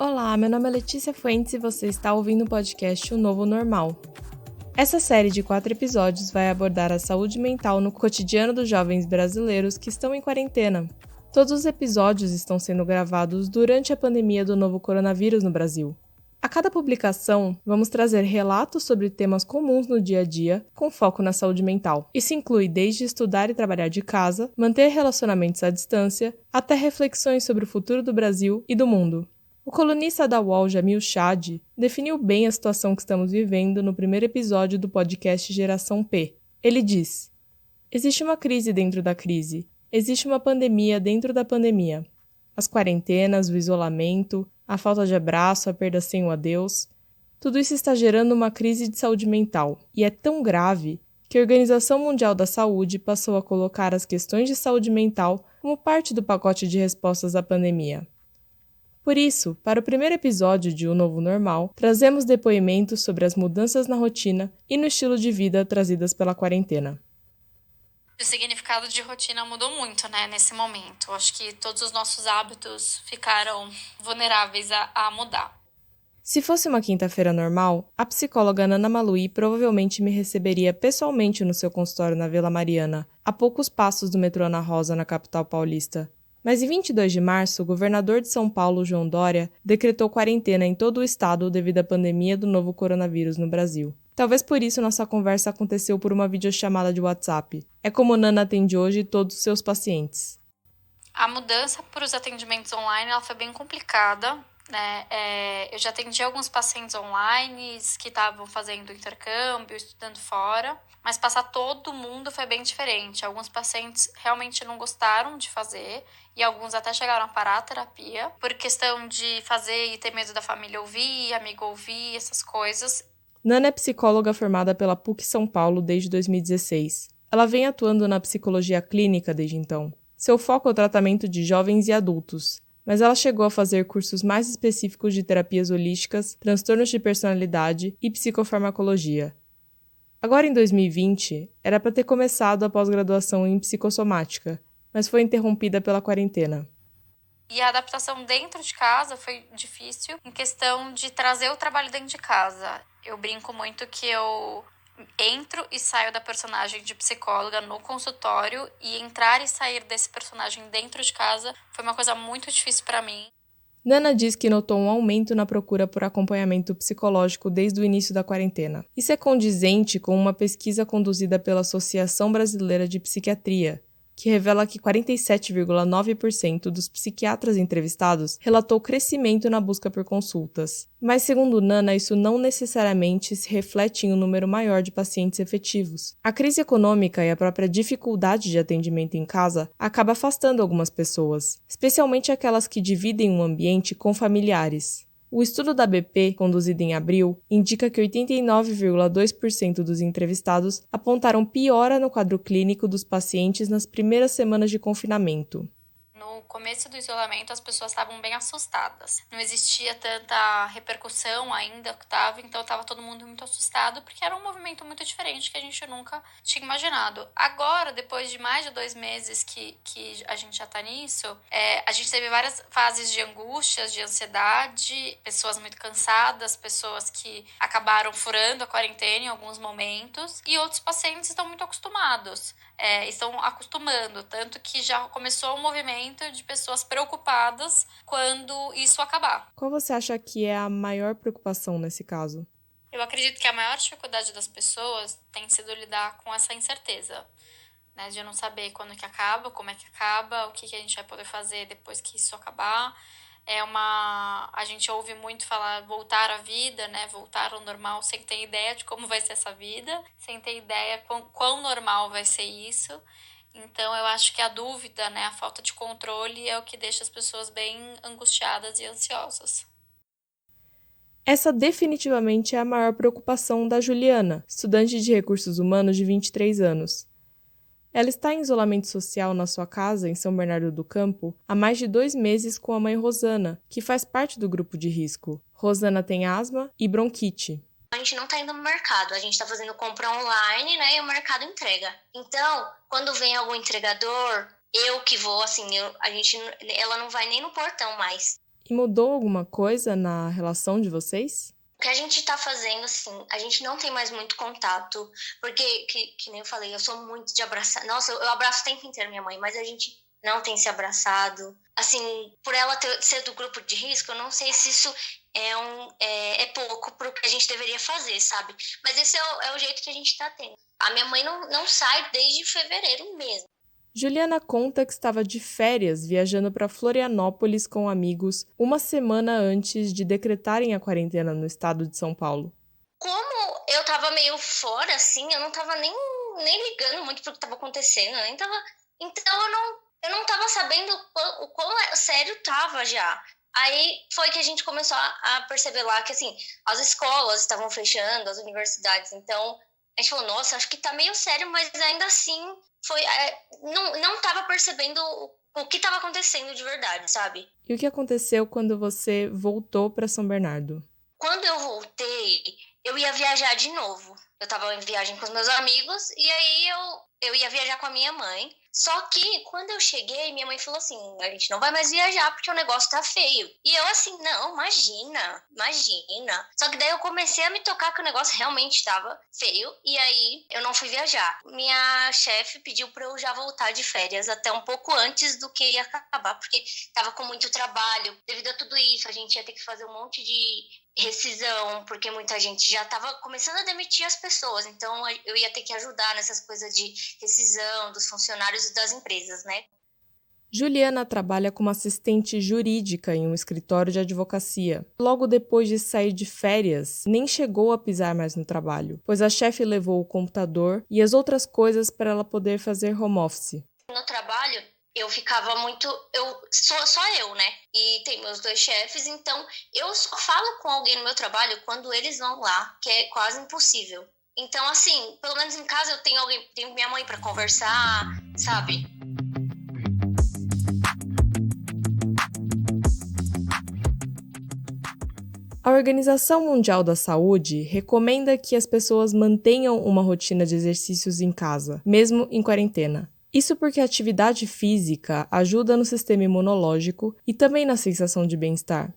Olá, meu nome é Letícia Fuentes e você está ouvindo o podcast O Novo Normal. Essa série de 4 episódios vai abordar a saúde mental no cotidiano dos jovens brasileiros que estão em quarentena. Todos os episódios estão sendo gravados durante a pandemia do novo coronavírus no Brasil. A cada publicação, vamos trazer relatos sobre temas comuns no dia a dia, com foco na saúde mental. Isso inclui desde estudar e trabalhar de casa, manter relacionamentos à distância, até reflexões sobre o futuro do Brasil e do mundo. O colunista da UOL, Jamil Chad, definiu bem a situação que estamos vivendo no primeiro episódio do podcast Geração P. Ele diz: existe uma crise dentro da crise. Existe uma pandemia dentro da pandemia. As quarentenas, o isolamento, a falta de abraço, a perda sem o adeus, tudo isso está gerando uma crise de saúde mental. E é tão grave que a Organização Mundial da Saúde passou a colocar as questões de saúde mental como parte do pacote de respostas à pandemia. Por isso, para o primeiro episódio de O Novo Normal, trazemos depoimentos sobre as mudanças na rotina e no estilo de vida trazidas pela quarentena. O significado de rotina mudou muito, nesse momento. Acho que todos os nossos hábitos ficaram vulneráveis a mudar. Se fosse uma quinta-feira normal, a psicóloga Nana Maluí provavelmente me receberia pessoalmente no seu consultório na Vila Mariana, a poucos passos do metrô Ana Rosa, na capital paulista. Mas em 22 de março, o governador de São Paulo, João Dória, decretou quarentena em todo o estado devido à pandemia do novo coronavírus no Brasil. Talvez por isso nossa conversa aconteceu por uma videochamada de WhatsApp. É como Nana atende hoje todos os seus pacientes. A mudança para os atendimentos online ela foi bem complicada, eu já atendi alguns pacientes online que estavam fazendo intercâmbio, estudando fora, mas passar todo mundo foi bem diferente. Alguns pacientes realmente não gostaram de fazer e alguns até chegaram a parar a terapia por questão de fazer e ter medo da família ouvir, amigo ouvir, essas coisas. Nana é psicóloga formada pela PUC São Paulo desde 2016. Ela vem atuando na psicologia clínica desde então. Seu foco é o tratamento de jovens e adultos, mas ela chegou a fazer cursos mais específicos de terapias holísticas, transtornos de personalidade e psicofarmacologia. Agora, em 2020, era para ter começado a pós-graduação em psicossomática, mas foi interrompida pela quarentena. E a adaptação dentro de casa foi difícil em questão de trazer o trabalho dentro de casa. Eu brinco muito que eu entro e saio da personagem de psicóloga no consultório e entrar e sair desse personagem dentro de casa foi uma coisa muito difícil para mim. Nana diz que notou um aumento na procura por acompanhamento psicológico desde o início da quarentena. Isso é condizente com uma pesquisa conduzida pela Associação Brasileira de Psiquiatria, que revela que 47,9% dos psiquiatras entrevistados relatou crescimento na busca por consultas. Mas, segundo Nana, isso não necessariamente se reflete em um número maior de pacientes efetivos. A crise econômica e a própria dificuldade de atendimento em casa acaba afastando algumas pessoas, especialmente aquelas que dividem um ambiente com familiares. O estudo da BP, conduzido em abril, indica que 89,2% dos entrevistados apontaram piora no quadro clínico dos pacientes nas primeiras semanas de confinamento. No começo do isolamento, as pessoas estavam bem assustadas. Não existia tanta repercussão ainda que estava, então estava todo mundo muito assustado, porque era um movimento muito diferente que a gente nunca tinha imaginado. Agora, depois de mais de 2 meses que a gente já está nisso, a gente teve várias fases de angústias, de ansiedade, pessoas muito cansadas, pessoas que acabaram furando a quarentena em alguns momentos, e outros pacientes estão muito acostumados. Estão acostumando, tanto que já começou um movimento de pessoas preocupadas quando isso acabar. Qual você acha que é a maior preocupação nesse caso? Eu acredito que a maior dificuldade das pessoas tem sido lidar com essa incerteza, de não saber quando que acaba, como é que acaba, o que a gente vai poder fazer depois que isso acabar. A gente ouve muito falar voltar à vida, voltar ao normal, sem ter ideia de como vai ser essa vida, sem ter ideia quão normal vai ser isso. Então, eu acho que a dúvida, a falta de controle é o que deixa as pessoas bem angustiadas e ansiosas. Essa definitivamente é a maior preocupação da Juliana, estudante de recursos humanos de 23 anos. Ela está em isolamento social na sua casa, em São Bernardo do Campo, há mais de 2 meses com a mãe Rosana, que faz parte do grupo de risco. Rosana tem asma e bronquite. A gente não está indo no mercado, a gente está fazendo compra online, e o mercado entrega. Então, quando vem algum entregador, eu que vou, ela não vai nem no portão mais. E mudou alguma coisa na relação de vocês? O que a gente tá fazendo, assim, a gente não tem mais muito contato, porque, que nem eu falei, eu sou muito de abraçar. Nossa, eu abraço o tempo inteiro minha mãe, mas a gente não tem se abraçado. Assim, por ela ser do grupo de risco, eu não sei se isso é pouco pro que a gente deveria fazer, sabe? Mas esse é o jeito que a gente tá tendo. A minha mãe não sai desde fevereiro mesmo. Juliana conta que estava de férias viajando para Florianópolis com amigos uma semana antes de decretarem a quarentena no estado de São Paulo. Como eu tava meio fora, assim, eu não tava nem ligando muito pro que tava acontecendo, eu nem tava... Então eu não tava sabendo o quão sério tava já. Aí foi que a gente começou a perceber lá que, assim, as escolas estavam fechando, as universidades. Então, a gente falou, nossa, acho que tá meio sério, mas ainda assim, não tava percebendo o que tava acontecendo de verdade, sabe? E o que aconteceu quando você voltou para São Bernardo? Quando eu voltei, eu ia viajar de novo. Eu tava em viagem com os meus amigos e aí eu ia viajar com a minha mãe. Só que quando eu cheguei, minha mãe falou assim, a gente não vai mais viajar porque o negócio tá feio. E eu assim, não, imagina. Só que daí eu comecei a me tocar que o negócio realmente tava feio e aí eu não fui viajar. Minha chefe pediu pra eu já voltar de férias até um pouco antes do que ia acabar, porque tava com muito trabalho. Devido a tudo isso, a gente ia ter que fazer um monte de rescisão, porque muita gente já estava começando a demitir as pessoas, então eu ia ter que ajudar nessas coisas de rescisão dos funcionários e das empresas, né? Juliana trabalha como assistente jurídica em um escritório de advocacia. Logo depois de sair de férias, nem chegou a pisar mais no trabalho, pois a chefe levou o computador e as outras coisas para ela poder fazer home office. No trabalho, eu ficava muito... Só eu, né? E tem meus 2 chefes, então eu só falo com alguém no meu trabalho quando eles vão lá, que é quase impossível. Então, assim, pelo menos em casa eu tenho minha mãe para conversar, sabe? A Organização Mundial da Saúde recomenda que as pessoas mantenham uma rotina de exercícios em casa, mesmo em quarentena. Isso porque a atividade física ajuda no sistema imunológico e também na sensação de bem-estar.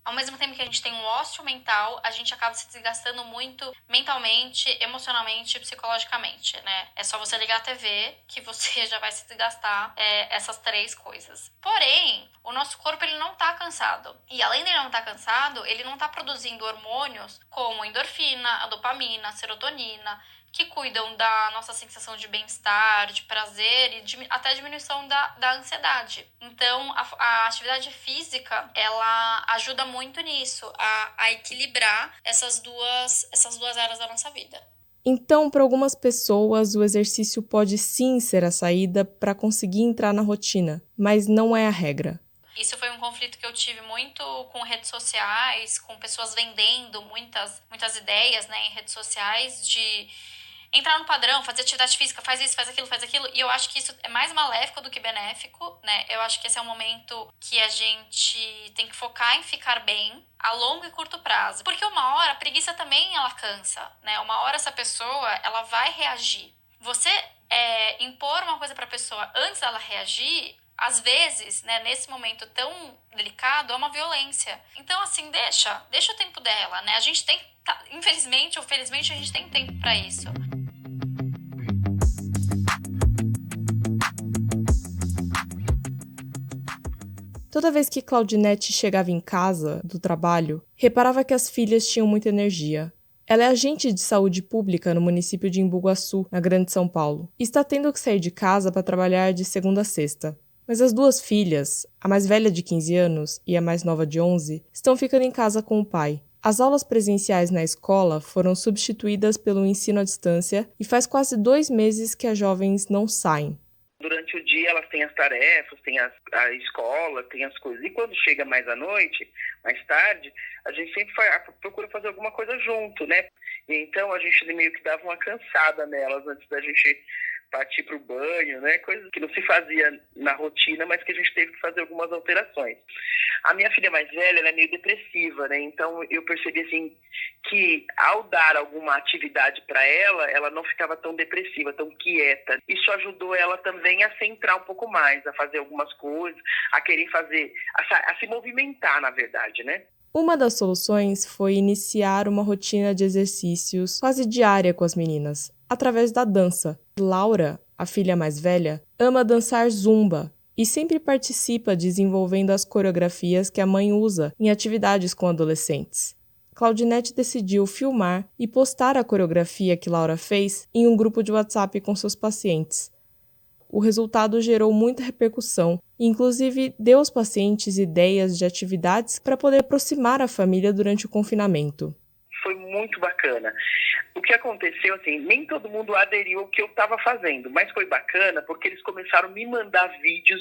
Ao mesmo tempo que a gente tem um ócio mental, a gente acaba se desgastando muito mentalmente, emocionalmente e psicologicamente, né? É só você ligar a TV que você já vai se desgastar essas 3 coisas. Porém, o nosso corpo ele não tá cansado. E além de ele não tá cansado, ele não tá produzindo hormônios como endorfina, a dopamina, a serotonina, que cuidam da nossa sensação de bem-estar, de prazer e até diminuição da ansiedade. Então, a atividade física, ela ajuda muito nisso, a equilibrar essas duas áreas da nossa vida. Então, para algumas pessoas, o exercício pode sim ser a saída para conseguir entrar na rotina, mas não é a regra. Isso foi um conflito que eu tive muito com redes sociais, com pessoas vendendo muitas ideias, né, em redes sociais de entrar no padrão, fazer atividade física, faz isso, faz aquilo. E eu acho que isso é mais maléfico do que benéfico, né? Eu acho que esse é um momento que a gente tem que focar em ficar bem a longo e curto prazo. Porque uma hora a preguiça também ela cansa, né? Uma hora essa pessoa, ela vai reagir. Você impor uma coisa pra pessoa antes dela reagir, às vezes, né, nesse momento tão delicado, é uma violência. Então, assim, deixa o tempo dela, né? A gente tem, infelizmente ou felizmente, a gente tem tempo pra isso. Toda vez que Claudinete chegava em casa, do trabalho, reparava que as filhas tinham muita energia. Ela é agente de saúde pública no município de Embu-Guaçu, na Grande São Paulo, e está tendo que sair de casa para trabalhar de segunda a sexta. Mas as 2 filhas, a mais velha de 15 anos e a mais nova de 11, estão ficando em casa com o pai. As aulas presenciais na escola foram substituídas pelo ensino à distância e faz quase 2 meses que as jovens não saem. Durante o dia elas têm as tarefas, tem a escola, tem as coisas. E quando chega mais à noite, mais tarde, a gente sempre procura fazer alguma coisa junto, né? E então a gente meio que dava uma cansada nelas antes da gente partir para o banho, né? Coisa que não se fazia na rotina, mas que a gente teve que fazer algumas alterações. A minha filha mais velha, ela é meio depressiva, né? Então eu percebi assim que ao dar alguma atividade para ela não ficava tão depressiva, tão quieta. Isso ajudou ela também a centrar um pouco mais, a fazer algumas coisas, a querer fazer, a se movimentar, na verdade, né? Uma das soluções foi iniciar uma rotina de exercícios quase diária com as meninas, através da dança. Laura, a filha mais velha, ama dançar zumba e sempre participa desenvolvendo as coreografias que a mãe usa em atividades com adolescentes. Claudinete decidiu filmar e postar a coreografia que Laura fez em um grupo de WhatsApp com seus pacientes. O resultado gerou muita repercussão e, inclusive, deu aos pacientes ideias de atividades para poder aproximar a família durante o confinamento. Foi muito bacana. O que aconteceu, assim, nem todo mundo aderiu ao que eu estava fazendo, mas foi bacana porque eles começaram a me mandar vídeos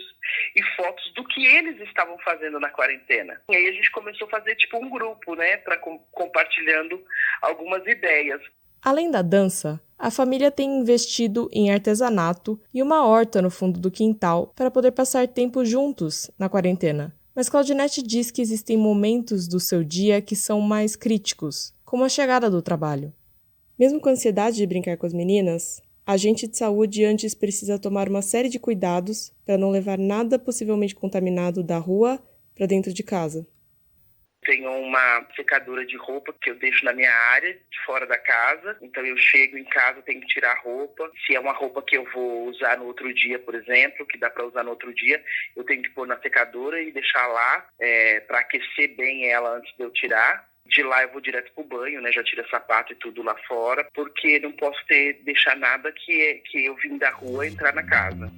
e fotos do que eles estavam fazendo na quarentena. E aí a gente começou a fazer tipo um grupo, né, para compartilhando algumas ideias. Além da dança, a família tem investido em artesanato e uma horta no fundo do quintal para poder passar tempo juntos na quarentena. Mas Claudinete diz que existem momentos do seu dia que são mais críticos, como a chegada do trabalho. Mesmo com a ansiedade de brincar com as meninas, a agente de saúde antes precisa tomar uma série de cuidados para não levar nada possivelmente contaminado da rua para dentro de casa. Tenho uma secadora de roupa que eu deixo na minha área, de fora da casa. Então eu chego em casa, tenho que tirar a roupa. Se é uma roupa que eu vou usar no outro dia, por exemplo, que dá para usar no outro dia, eu tenho que pôr na secadora e deixar lá para aquecer bem ela antes de eu tirar. De lá eu vou direto pro banho, né? Já tiro sapato e tudo lá fora, porque não posso deixar nada que eu vim da rua entrar na casa.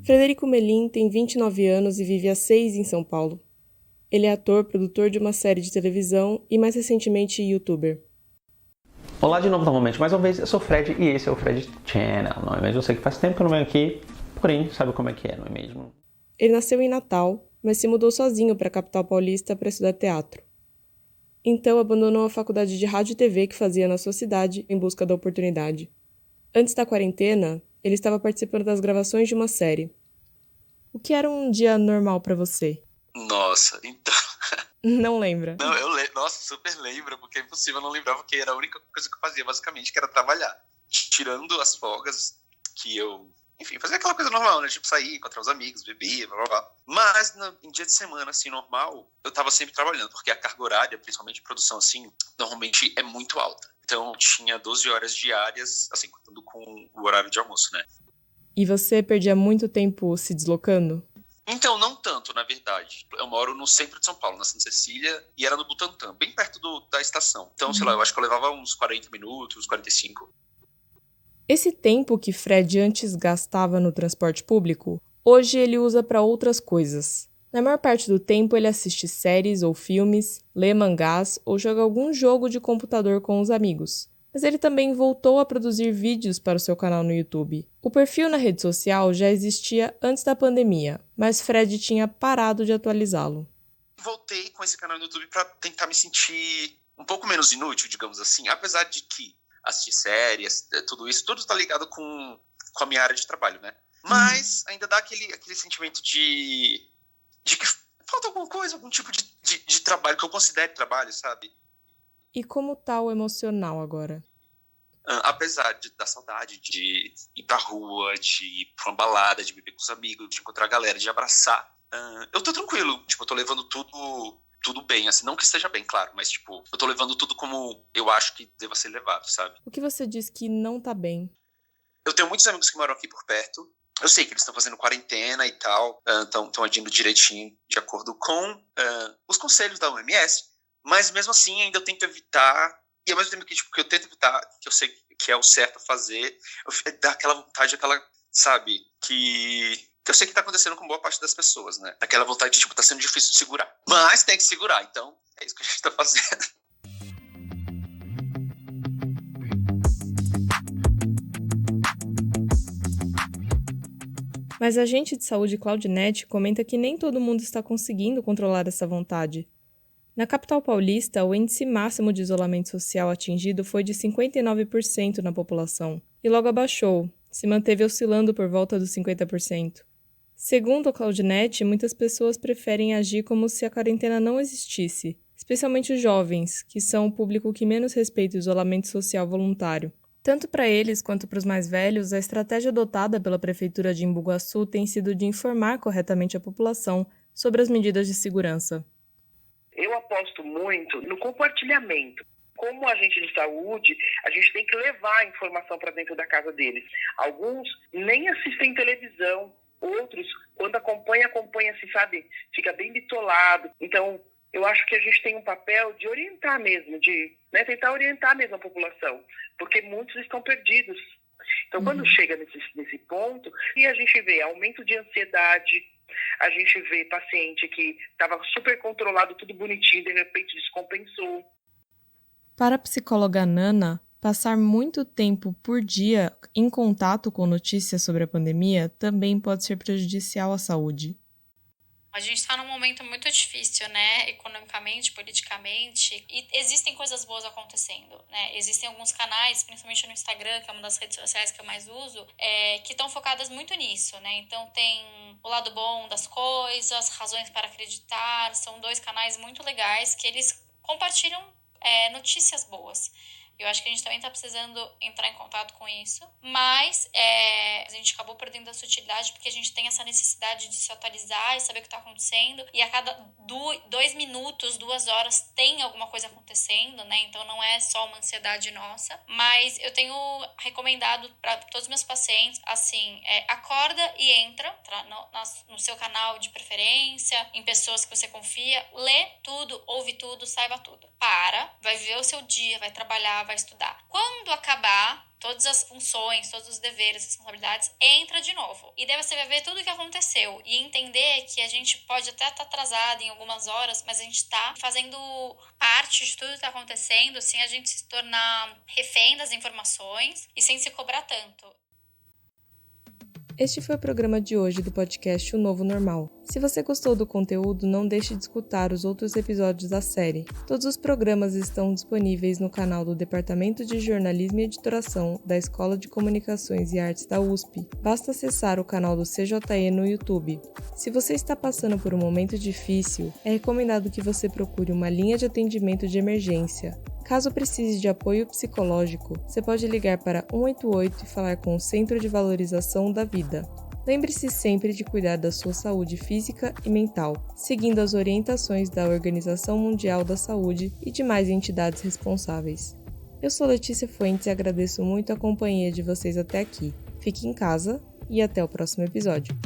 Frederico Melim tem 29 anos e vive há 6 em São Paulo. Ele é ator, produtor de uma série de televisão e, mais recentemente, youtuber. Olá de novo, novamente. Mais uma vez, eu sou o Fred e esse é o Fred Channel. Não é mesmo? Eu sei que faz tempo que eu não venho aqui, porém, sabe como é que é, não é mesmo? Ele nasceu em Natal, mas se mudou sozinho para a capital paulista para estudar teatro. Então, abandonou a faculdade de rádio e TV que fazia na sua cidade em busca da oportunidade. Antes da quarentena, ele estava participando das gravações de uma série. O que era um dia normal para você? Nossa, então... Não lembra? Não, nossa, super lembro, porque é impossível, eu não lembrava que era a única coisa que eu fazia, basicamente, que era trabalhar. Tirando as folgas que eu... Enfim, fazia aquela coisa normal, né? Tipo, sair, encontrar os amigos, beber, blá, blá, blá. Mas, em dia de semana, assim, normal, eu tava sempre trabalhando, porque a carga horária, principalmente de produção, assim, normalmente é muito alta. Então, tinha 12 horas diárias, assim, contando com o horário de almoço, né? E você perdia muito tempo se deslocando? Então, não tanto, na verdade. Eu moro no centro de São Paulo, na Santa Cecília, e era no Butantã, bem perto da estação. Então, sei lá, eu acho que eu levava uns 40 minutos, 45. Esse tempo que Fred antes gastava no transporte público, hoje ele usa para outras coisas. Na maior parte do tempo, ele assiste séries ou filmes, lê mangás ou joga algum jogo de computador com os amigos. Mas ele também voltou a produzir vídeos para o seu canal no YouTube. O perfil na rede social já existia antes da pandemia, mas Fred tinha parado de atualizá-lo. Voltei com esse canal no YouTube para tentar me sentir um pouco menos inútil, digamos assim, apesar de que assistir séries, tudo isso, tudo está ligado com a minha área de trabalho, né? Mas ainda dá aquele sentimento de que falta alguma coisa, algum tipo de trabalho que eu considere trabalho, sabe? E como tá o emocional agora? Apesar da saudade de ir pra rua, de ir pra uma balada, de beber com os amigos, de encontrar a galera, de abraçar, eu tô tranquilo. Tipo, eu tô levando tudo bem, assim, não que esteja bem, claro, mas, tipo, eu tô levando tudo como eu acho que deva ser levado, sabe? O que você diz que não tá bem? Eu tenho muitos amigos que moram aqui por perto. Eu sei que eles estão fazendo quarentena e tal, estão agindo direitinho de acordo com os conselhos da OMS, mas mesmo assim ainda eu tento evitar, e ao mesmo tempo que, tipo, que eu tento evitar, que eu sei que é o certo a fazer, dá aquela vontade, sabe, que eu sei que tá acontecendo com boa parte das pessoas, né? Aquela vontade de, tipo, tá sendo difícil de segurar. Mas tem que segurar, então é isso que a gente tá fazendo. Mas a agente de saúde Claudinete comenta que nem todo mundo está conseguindo controlar essa vontade. Na capital paulista, o índice máximo de isolamento social atingido foi de 59% na população, e logo abaixou, se manteve oscilando por volta dos 50%. Segundo a Claudinete, muitas pessoas preferem agir como se a quarentena não existisse, especialmente os jovens, que são o público que menos respeita o isolamento social voluntário. Tanto para eles quanto para os mais velhos, a estratégia adotada pela Prefeitura de Embu-Guaçu tem sido de informar corretamente a população sobre as medidas de segurança. Eu aposto muito no compartilhamento. Como agente de saúde, a gente tem que levar a informação para dentro da casa deles. Alguns nem assistem televisão, outros, quando acompanha, se sabe, fica bem bitolado. Então, eu acho que a gente tem um papel de orientar mesmo, de tentar orientar mesmo a população, porque muitos estão perdidos. Então, quando chega nesse ponto, e a gente vê aumento de ansiedade, a gente vê paciente que estava super controlado, tudo bonitinho, de repente descompensou. Para a psicóloga Nana, passar muito tempo por dia em contato com notícias sobre a pandemia também pode ser prejudicial à saúde. A gente está num momento muito difícil, né? Economicamente, politicamente. E existem coisas boas acontecendo, né? Existem alguns canais, principalmente no Instagram, que é uma das redes sociais que eu mais uso, que estão focadas muito nisso, né? Então tem o lado bom das coisas, razões para acreditar. São 2 canais muito legais que eles compartilham notícias boas. Eu acho que a gente também está precisando entrar em contato com isso, mas a gente acabou perdendo a sutilidade porque a gente tem essa necessidade de se atualizar e saber o que está acontecendo, e a cada 2 minutos, 2 horas tem alguma coisa acontecendo, né? Então não é só uma ansiedade nossa, mas eu tenho recomendado para todos os meus pacientes, assim, acorda e entra no seu canal de preferência, em pessoas que você confia, lê tudo, ouve tudo, saiba tudo. Vai viver o seu dia, vai trabalhar, vai estudar. Quando acabar todas as funções, todos os deveres, responsabilidades, entra de novo. E daí você vai ver tudo o que aconteceu e entender que a gente pode até estar atrasado em algumas horas, mas a gente está fazendo parte de tudo que está acontecendo, sem a gente se tornar refém das informações e sem se cobrar tanto. Este foi o programa de hoje do podcast O Novo Normal. Se você gostou do conteúdo, não deixe de escutar os outros episódios da série. Todos os programas estão disponíveis no canal do Departamento de Jornalismo e Editoração da Escola de Comunicações e Artes da USP. Basta acessar o canal do CJE no YouTube. Se você está passando por um momento difícil, é recomendado que você procure uma linha de atendimento de emergência. Caso precise de apoio psicológico, você pode ligar para 188 e falar com o Centro de Valorização da Vida. Lembre-se sempre de cuidar da sua saúde física e mental, seguindo as orientações da Organização Mundial da Saúde e demais entidades responsáveis. Eu sou Letícia Fuentes e agradeço muito a companhia de vocês até aqui. Fique em casa e até o próximo episódio.